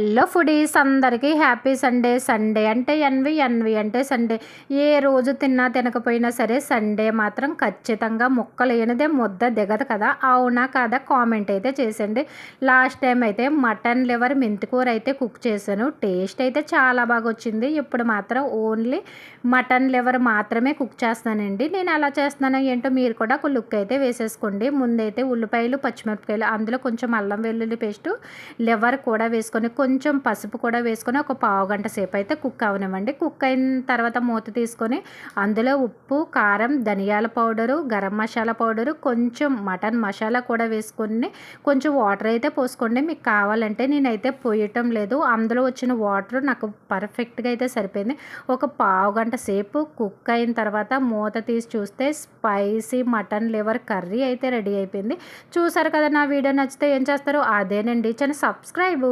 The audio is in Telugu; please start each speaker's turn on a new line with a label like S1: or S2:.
S1: హలో ఫుడీస్ అందరికీ హ్యాపీ సండే. సండే అంటే ఎన్వి, ఎన్వి అంటే సండే. ఏ రోజు తిన్నా తినకపోయినా సరే సండే మాత్రం ఖచ్చితంగా ముక్క లేనిదే ముద్ద దిగదు కదా, అవునా కాదా కామెంట్ అయితే చేసేయండి. లాస్ట్ టైం అయితే మటన్ లివర్ మెంతికూర అయితే కుక్ చేశాను. టేస్ట్ అయితే చాలా బాగా వచ్చింది. ఇప్పుడు మాత్రం ఓన్లీ మటన్ లివర్ మాత్రమే కుక్ చేస్తానండి. నేను ఎలా చేస్తున్నానో ఏంటో మీరు కూడా ఒక లుక్ అయితే వేసేసుకోండి. ముందైతే ఉల్లిపాయలు, పచ్చిమిరపకాయలు, అందులో కొంచెం అల్లం వెల్లుల్లి పేస్టు, లివర్ కూడా వేసుకొని కొంచెం పసుపు కూడా వేసుకొని ఒక పావుగంట సేపు అయితే కుక్ అవనివ్వండి. కుక్ అయిన తర్వాత మూత తీసుకొని అందులో ఉప్పు, కారం, ధనియాల పౌడరు, గరం మసాలా పౌడరు, కొంచెం మటన్ మసాలా కూడా వేసుకొని కొంచెం వాటర్ అయితే పోసుకోండి. మీకు కావాలంటే నేనైతే పోయటం లేదు. అందులో వచ్చిన వాటర్ నాకు పర్ఫెక్ట్గా అయితే సరిపోయింది. ఒక పావుగంట సేపు కుక్ అయిన తర్వాత మూత తీసి చూస్తే స్పైసీ మటన్ లివర్ కర్రీ అయితే రెడీ అయిపోయింది. చూసారు కదా, నా వీడియో నచ్చితే ఏం చేస్తారు? అదేనండి, చిన్న సబ్స్క్రైబు.